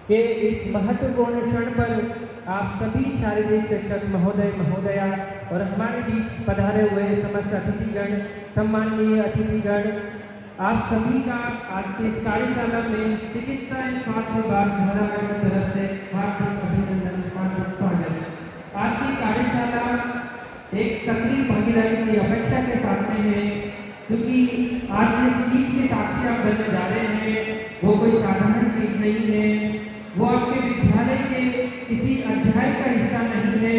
कि इस महत्वपूर्ण क्षण पर आप सभी शारीरिक शिक्षक महोदय महोदया और हमारे बीच पधारे हुए समस्त अतिथिगण, सम्माननीय अतिथिगण, आप सभी का आज की इस कार्यशाला में चिकित्सा एवं स्वास्थ्य विभाग धारावाहिक की तरफ से हार्दिक अभिनंदन, हार्दिक स्वागत। आज की कार्यशाला एक सक्रिय भागीदारी की अपेक्षा के साथ में है, क्योंकि आज जिस चीज के साक्षी आप बनने जा रहे हैं वो कोई साधारण चीज नहीं है, वो आपके विद्यालय के किसी अध्याय का हिस्सा नहीं है।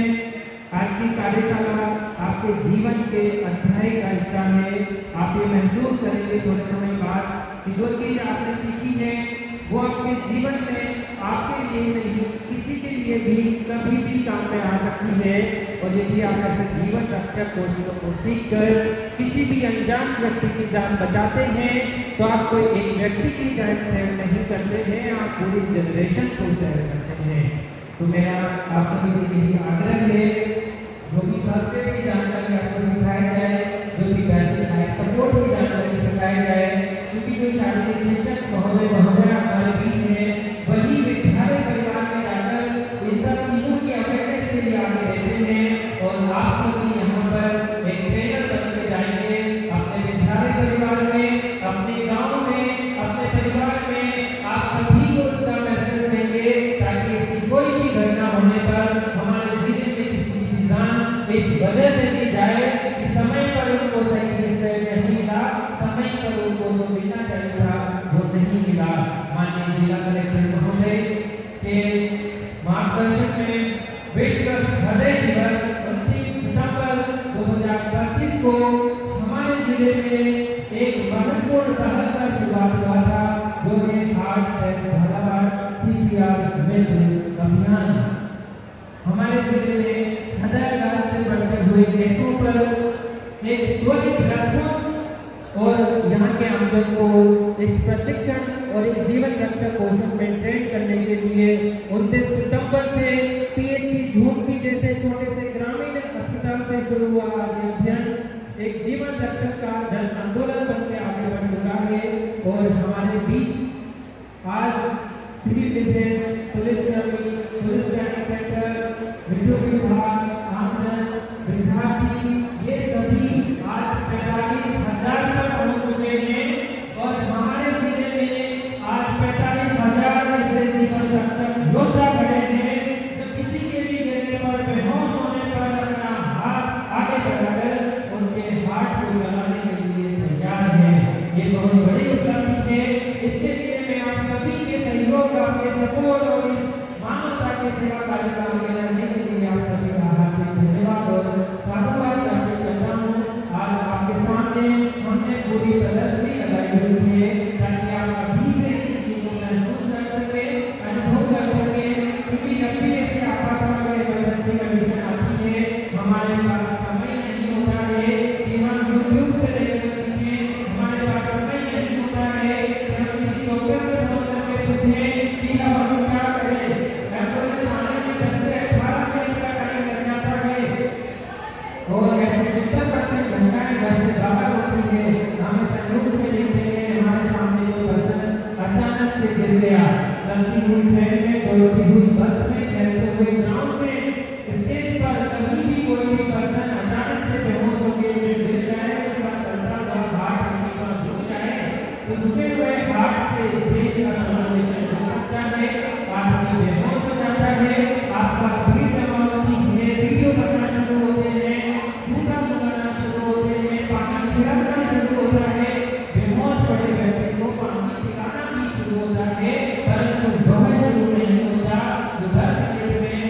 आज की कार्यशाला आपके जीवन के अध्याय का हिस्सा है। आप ये महसूस करेंगे थोड़े समय बाद कि जो चीज आपने सीखी है वो आपके जीवन में आपके लिए नहीं किसी के लिए भी कभी भी काम में आ सकती है। और यदि आप ऐसे जीवन रक्षक कोर्सों को सीखकर किसी भी अनजान व्यक्ति की जान बचाते हैं तो आप कोई एक व्यक्ति की जान सेव नहीं करते हैं, आप पूरी जनरेशन को सेव करते हैं। तो मेरा आप सभी से यही आग्रह है, जो भी फर्स्ट एड की जानकारी आपको सिखाई जाए, जो भी बेसिक लाइफ सपोर्ट की जानकारी सिखाई जाए, क्योंकि जो शारीरिक शिक्षक महोदय महोदया हमारे बीच हैं वही विद्यालय परिवार में जाकर इन सब चीजों की अवेयरनेस के लिए आगे रहते हैं। और आप सभी यहाँ पर एक ट्रेनर बन के जाएंगे अपने विद्यालय परिवार में, अपने गाँव में, अपने परिवार में, आप सभी को इसका मैसेज देंगे ताकि ऐसी कोई भी घटना होने पर हमारे जिले में किसी की जान इस वजह से दी जाए कि समय पर उनको सही से नहीं मिला, समय पर उनको जो मिलना चाहिए था वो नहीं मिला। माननीय जिला कलेक्टर महोदय के मार्गदर्शन में विश्व हृदय दिवस 29 सितंबर 2025 को हमारे जिले में एक महत्वपूर्ण पहल का शुरुआत हुआ था, जो है हार्ट सेट झालावाड़ CPR मित्र अभियान। हमारे जिले में हृदय आघात से बढ़ते हुए केसों पर एक त्वरित रेस्पॉन्स और यहाँ के आमजन को इस प्रशिक्षण और इस जीवन रक्षक कोर्स में ट्रेन करने के लिए 29 सितंबर से PHC झूमकी जैसे छोटे से ग्रामीण अस्पताल से शुरू हुआ आज अभियान एक जीवन रक्षक का जन आंदोलन बनकर आगे बढ़ चुका है। और हमारे बीच आज सिविल डिफेंस, पुलिस कर्मी, पुलिस ट्रेनिंग सेंटर, विद्युत विभाग, आमजन, विद्यार्थी, ये सभी आज 45,000 पर पहुंच चुके हैं। और हमारे जिले में आज 45,000 ऐसे जीवन रक्षक योद्धा खड़े हैं जो किसी के भी गिरने पर, बेहोश होने पर अपना हाथ आगे बढ़ाकर उनके हार्ट को चलाने के लिए तैयार हैं। ये बहुत बड़ी उपलब्धि है। इसके लिए मैं आप सभी के सहयोग, आपके सपोर्ट और इस मानवता की सेवा कार्य का आगे रहने के लिए आप सभी का हार्दिक धन्यवाद और साधुवाद ज्ञापित करता हूँ। आज आपके सामने हमने पूरी प्रदर्शनी लगाई हुई है ताकि आप अभी से इस चीज को महसूस कर सके, अनुभव कर सके, क्योंकि जब भी ऐसी आपातकाल इमरजेंसी कंडीशन आती है हमारे पास समय नहीं होता है कि हम यूट्यूब से देखकर सीखें, हमारे पास समय नहीं होता है कि हम किसी डॉक्टर से फोन करके पूछें कि हम क्या करें। एम्बुलेंस आने में 10 से 18 मिनट का टाइम लग जाता है और ऐसे 70% घटनाएं घर से बाहर होती है। हम इस न्यूज में देखते हैं हमारे सामने कोई पर्सन अचानक से गिर गया, चलती हुई ट्रेन में, दौड़ती हुई बस में, खेलते हुए ग्राउंड में, स्टेज पर, कहीं भी कोई भी पर्सन अचानक से बेहोश होकर गिर जाए, उनका चलता हुआ हार्ट कहीं रुक जाए तो रुके हुए हार्ट से ब्रेन का सर्कुलेशन रुक सकता है, आदमी बेहोश हो जाता है, आसपास भीड़ जमा होती है, वीडियो बनना शुरू होते हैं, झूठा सुनाना शुरू होते हैं, पानी छिड़कना शुरू होता है, बेहोश पड़े व्यक्ति को पानी पिलाना भी शुरू होता है, परंतु वह शुरू नहीं होता जो 10 मिनट में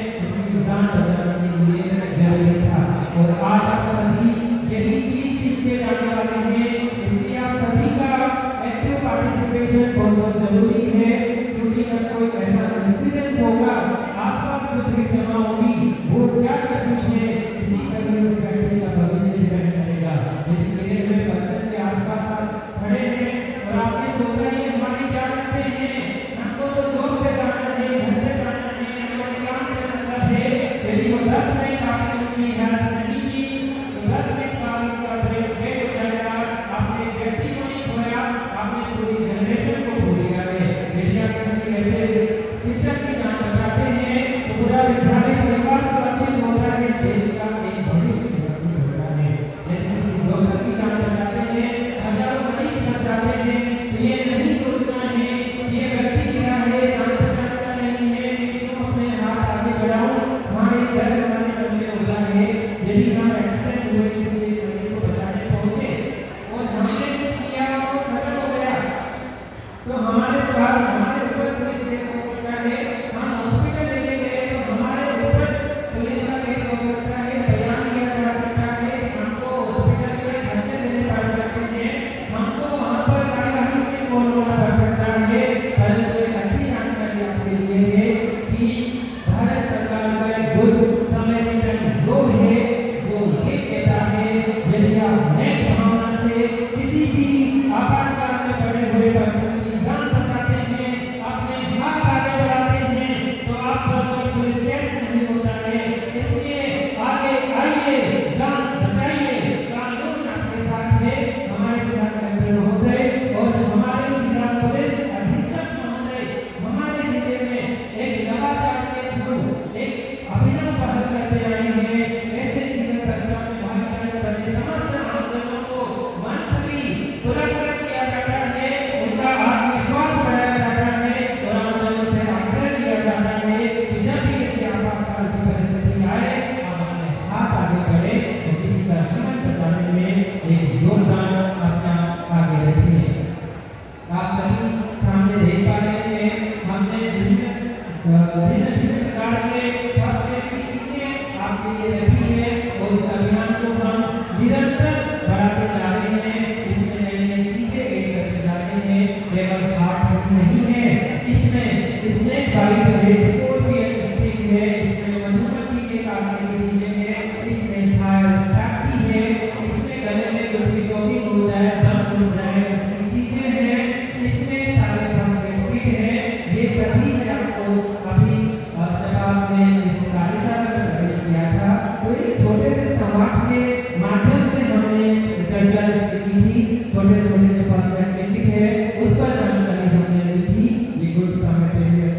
स्नेक बाइट है, स्कॉर्पियन स्टिंग है, इसमें मधुमक्खी के काटने की चीजें हैं, इसमें फायर सेफ्टी है, इसमें गले में जो भी होता है दम टूट जाए उसकी चीजें हैं, इसमें सारे फर्स्ट एड किट है। ये सभी से आपको अभी जब आपने इस कार्यशाला में प्रवेश किया था तो एक छोटे से संवाद के माध्यम से हमने चर्चा की थी। छोटे छोटे जो फर्स्ट एड किट है उस पर जानकारी हमने ली थी। ये गुड समझ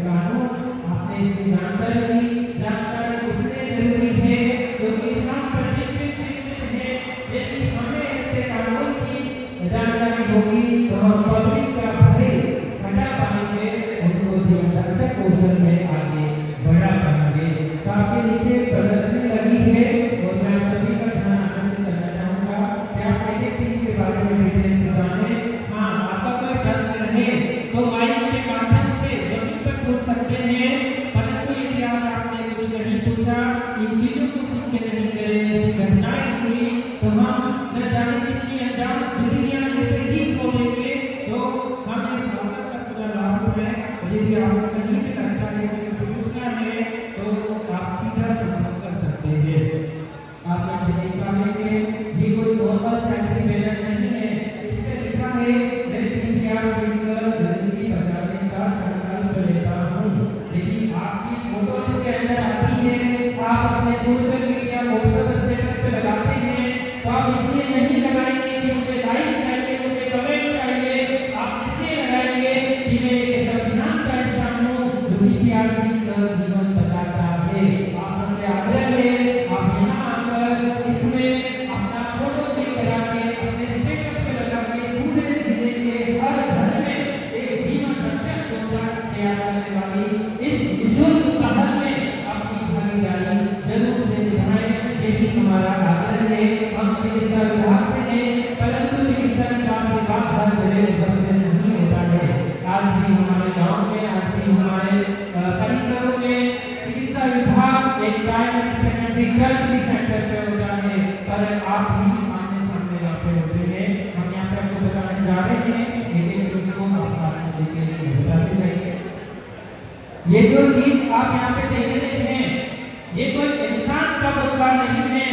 कानून आपने इसकी जानकारी ली। जानकारी इसलिए जरूरी है क्योंकि हम प्रशिक्षित हैं। यदि हमें ऐसे कानून की जानकारी होगी तो हम पब्लिक का भय हटा पाएंगे, उनको जीवन रक्षक कौशल में आगे बढ़ा पाएंगे। तो आपके नीचे प्रदर्शनी लगी है और मैं आप सभी का ध्यान आकर्षित करना चाहूँगा कि आप एक एक चीज के बारे में डिटेल से जानें। हाँ, आपका कोई प्रश्न रहे तो माइक के माध्यम से जमीन पर पूछ सकते हैं, परंतु यदि आपने कुछ नहीं पूछा, इन चीजों को सीख के नहीं गए, घटनाएं हुई तो हम न जाने कितनी अंजाम दुनिया में से ही खोलेंगे। तो हम इस अवसर का पूरा लाभ है। यदि आपको कहीं भी लगता है कि कुछ पूछना है तो आप सीधा संपर्क कर सकते हैं। आप देख पाएंगे ये कोई नॉर्मल साइंटिफिक मेथड नहीं है। इसमें लिखा है मैं सीपीआर सीखकर जिंदगी बचाने का संकल्प लेता हूँ। यदि आपकी फोटो इसके अंदर आती है, आप अपने सोशल मीडिया व्हाट्सएप स्टेटस पे लगाते हैं तो आप इसलिए नहीं लगाएंगे कि मुझे लाइक चाहिए, मुझे कमेंट चाहिए। आप इसलिए लगाएंगे कि मैं एक अभियान का हिस्सा हूँ जो सीपीआर सीखकर जीवन बचाता है। आप सबसे आग्रह है आप यहाँ आकर इसमें अपना फोटो क्लिक करा के अपने स्टेटस पे लगा के पूरे जिले के हर घर में एक जीवन रक्षक योजना तैयार करने वाली इस बुजुर्ग पहल में अपनी भागीदारी जरूर से निभाएं। यही हमारा आग्रह है। हम चिकित्सा विभाग से हैं, परंतु चिकित्सा विभाग के बाद हर जगह बस से नहीं होता है। आज भी हमारे गांव में, आज भी हमारे परिसरों में चिकित्सा विभाग एक प्राइमरी सेकेंडरी टर्शियरी सेंटर पे होता है, पर आप ही आमने सामने यहाँ पे होते हैं। हम यहाँ पे आपको बताने जा रहे हैं एक चीज को आप देखने के लिए बताते जाइए। ये जो चीज आप यहाँ पे देख रहे हैं ये कोई इंसान का बदला नहीं है,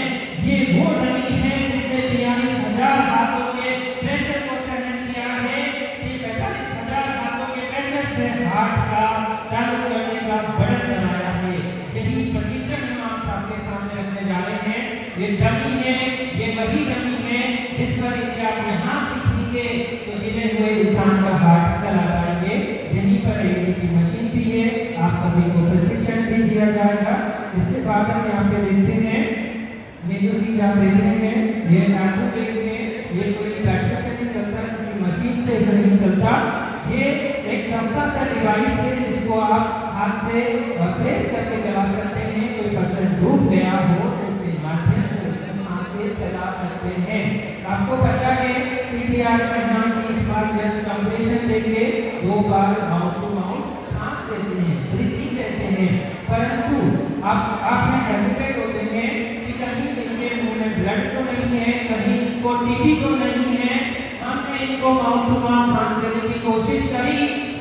ये वो डमी है जिसने 43,000 हाथों के प्रेशर को सहन किया है। ये 45,000 हाथों के प्रेशर से हार्ट का चालू करने का बटन बनाया है। यही प्रशिक्षण हम आप सबके सामने रखने जा रहे हैं। ये डमी है, ये वही डमी है जिस पर यदि आप यहाँ सीखेंगे तो गिरे हुए इंसान का हार्ट चला पाएंगे। यहीं पर एडी की मशीन भी है, आप सभी को प्रशिक्षण भी दिया जाएगा। इसके बाद हम यहाँ पे देखते हैं ये जो चीज आप देख रहे हैं ये ऑटोमेटिक है, ये कोई बैटरी से नहीं चलता, किसी मशीन से नहीं चलता। ये एक सस्ता सा डिवाइस है जिसको आप हाथ से प्रेस करके चला सकते हैं। कोई पर्सन डूब गया हो तो इसके माध्यम से उसकी सांसें चला सकते हैं। आपको पता है सीपीआर में हम 20 बार जस्ट कंप्रेशन देंगे, 2 बार माउथ टू माउथ सांस देते हैं, ब्रीथिंग कहते हैं। परंतु आप में हेजिटेट होते हैं कि कहीं इनके मुंह में ब्लड तो नहीं है, कहीं इनको टीबी तो नहीं है। हमने इनको माउथ टू माउथ सांस देने की कोशिश करी,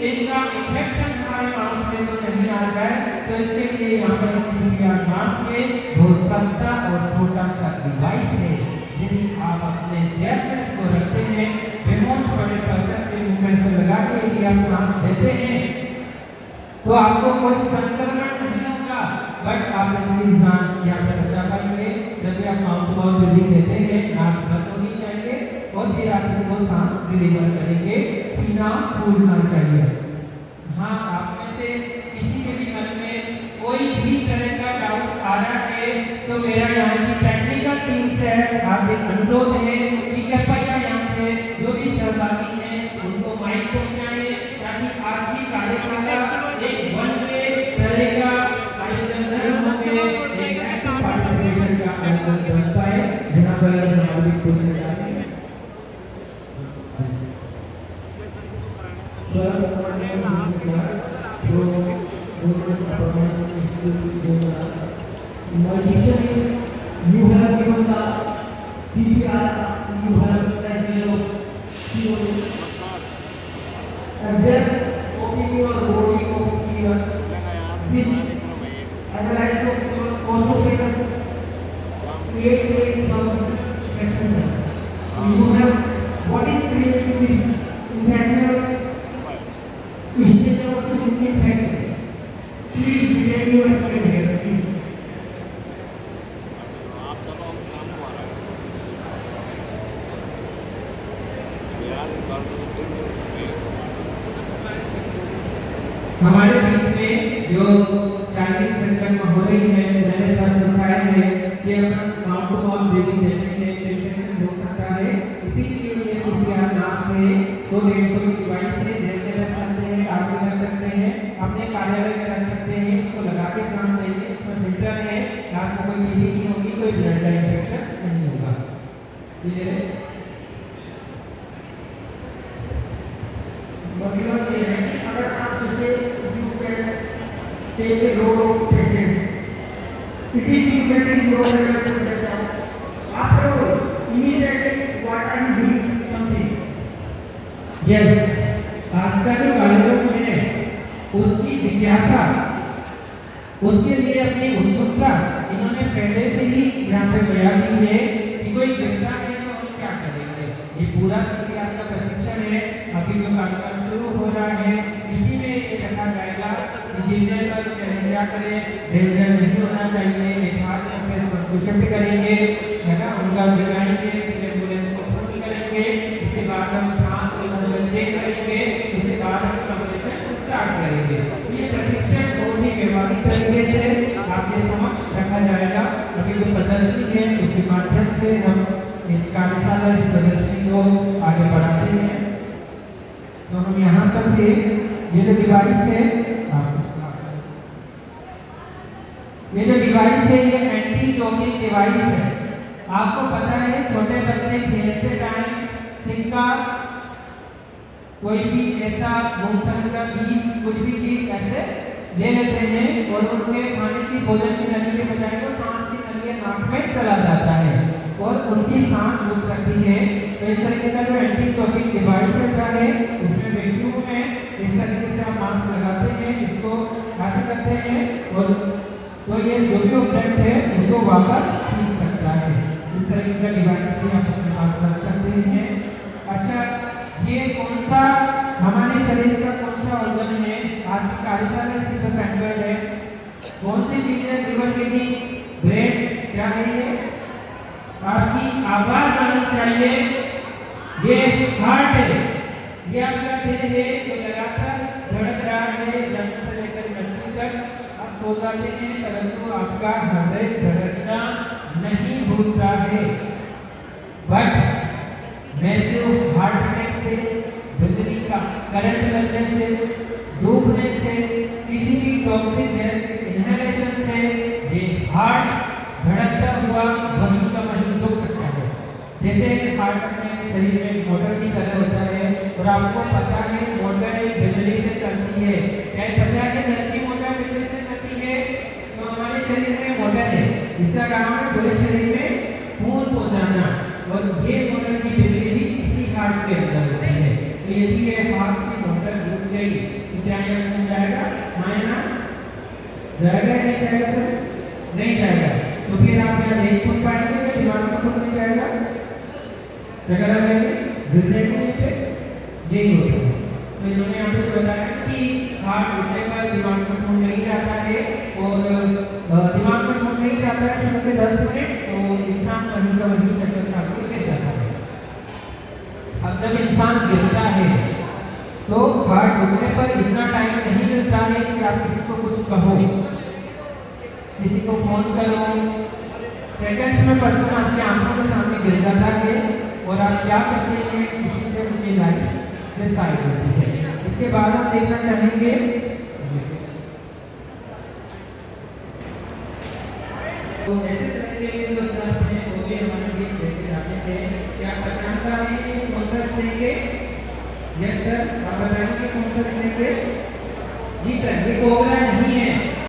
इनका इंफेक्शन हमारे माउथ में तो नहीं आ जाए, तो इसके लिए यहाँ पर सीपीआर मास्क है, बहुत सस्ता और छोटा सा डिवाइस है। यदि आप अपने जेब में इसको रखते हैं, बेहोश पड़े पर्सन के मुंह में से लगा के यदि आप सांस देते हैं तो आपको कोई संक्रमण नहीं होगा, बट आप अपनी जान यहाँ पे बचा पाएंगे। जब भी आप माउथ टू माउथ ब्रीथिंग देते हैं नाक बंद होनी चाहिए और फिर आप इनको सांस डिलीवर करेंगे, सीना फूलना चाहिए। हाँ, आप में से किसी के भी मन में कोई भी तरह का डाउट्स आ रहा है तो मेरा यहाँ की टेक्निकल टीम से हार्दिक अनुरोध है कि कृपया यहाँ पे जो भी सहभागी हैं उनको माइक पहुँचाएं ताकि आज की कार्यशाला एक वन वे तरह का आयोजन न होके एक एक्टिव पार्टिसिपेशन का आयोजन बन पाए। यहाँ पर हमारी कोशिश जारी है। You have given the CPR, you have taken and then open your body, open your you explain here, please? हमारे बीच में जो शारीरिक शिक्षक महोदय हैं, मैंने प्रश्न उठाया है कि अपन माउथ टू माउथ ब्रीदिंग देते हैं, इन्फेक्शन हो सकता है, इसी के लिए ये CPR मास्क है, 100-150 की डिवाइस है, जेल में रख सकते हैं, कार में रख सकते हैं, अपने कार्यालय में रख सकते हैं, इसको लगा के सांस लेंगे, इसमें फिल्टर है, आपको कोई टीबी नहीं होगी, कोई ब्लड का इन्फेक्शन नहीं होगा। क्लियर है? मतलब ये है कि अगर आप जैसे you can take a load of patients, it is immediately your level to get out. After all, immediately what are you doing something? Yes, आज का जो कार्यक्रम है उसकी जिज्ञासा, उसके लिए अपनी उत्सुकता इन्होंने पहले से ही यहाँ पे बयान की है कि कोई गिरता है तो हम क्या करेंगे। ये पूरा CPR का प्रशिक्षण है, अभी जो कार्यक्रम शुरू हो रहा है इसी में ये रखा जाएगा कि गिरने पर पहले क्या करें, डेंजर नहीं होना चाहिए, एक हाथ से संकुचित करेंगे, है ना, उनका जगाएंगे, फिर एम्बुलेंस को फोन करेंगे, इसके बाद हम सांस को चेक करेंगे, उसके बाद हम ऑपरेशन स्टार्ट करेंगे। ये प्रशिक्षण बहुत ही व्यवहारिक तरीके से आपके समक्ष रखा जाएगा। अभी जो प्रदर्शनी है उसके माध्यम से हम इस कार्यशाला, इस प्रदर्शनी को आगे बढ़ाते हैं। तो हम यहाँ पर थे, ये जो डिवाइस है, ये जो डिवाइस है ये एंटी चोकिंग डिवाइस है। आपको पता है छोटे बच्चे खेलते टाइम सिक्का, कोई भी ऐसा मूंगफली का बीज, कुछ भी चीज ऐसे ले लेते हैं और उनके खाने की भोजन की नली के बजाय वो सांस की नली नाक में चला जाता है और उनकी सांस रुक सकती है। तो इस तरीके का जो एंटी चोकिंग डिवाइस रहता है इसमें वैक्यूम में इस तरीके से आप मास्क लगाते हैं, इसको ऐसे करते हैं और तो ये जो भी ऑब्जेक्ट है उसको वापस खींच सकता है। इस तरीके का डिवाइस भी आप अपने पास रख सकते हैं। अच्छा, ये कौन सा हमारे शरीर का कौन सा ऑर्गन है, आज की कार्यशाला इसी पर सेंट्रल है। कौन सी चीज है? लिवर, किडनी, ब्रेन, क्या है ये? आपकी आवाज आनी चाहिए, ये हार्ट है, ये आपका दिल है जो लगातार धड़क रहा है जन्म से लेकर मृत्यु तक। आप सो जाते हैं परंतु आपका हृदय धड़कना नहीं भूलता है। बट मैं सिर्फ हार्ट अटैक से, बिजली का करंट लगने से, डूबने से, किसी भी टॉक्सिक गैस के इनहेलेशन से ये हार्ट धड़कता हुआ वहीं का वहीं रुक सकता है। जैसे हार्ट अपने शरीर में मोटर की तरह होता है और आपको पता है मोटर बिजली से चलती है। क्या पता है घर की मोटर बिजली से चलती है? तो हमारे शरीर में मोटर है, इसका काम है पूरे शरीर में खून पहुंचाना और ये मोटर की बिजली भी इसी हार्ट के अंदर होती है। तो यदि ये हार्ट की मोटर रुक गई तो क्या ये खून जाएगा? मायना जाएगा नहीं जाएगा सर? नहीं जाएगा। तो फिर आप यहाँ देख सुन पाएंगे कि दिमाग में खून नहीं जाएगा, जगह रहेंगे रिजल्ट पे यही होता है। तो इन्होंने यहाँ पे बताया कि हार्ट रुकने पर दिमाग में खून नहीं जाता है और दिमाग में खून नहीं जाता है शुरू के 10 मिनट, तो इंसान वहीं का वहीं चक्कर खा के गिर जाता है। अब जब इंसान गिरता है तो हार्ट रुकने पर इतना टाइम नहीं मिलता है कि आप किसी को कुछ कहो, किसी को फोन करो, सेकंड्स में पर्सन आपकी आंखों के सामने गिर जाता है और आप क्या करते हैं, किसी से उनकी लाइफ डिसाइड होती है। इसके बाद हम देखना चाहेंगे तो ऐसे तरीके के जो शब्द हैं वो भी हमारे बीच लेके जाते थे। क्या पहचान पा रहे हैं कौन सा स्नेह? यस सर, आप बताएंगे कौन सा स्नेह? जी सर, ये कोबरा नहीं है,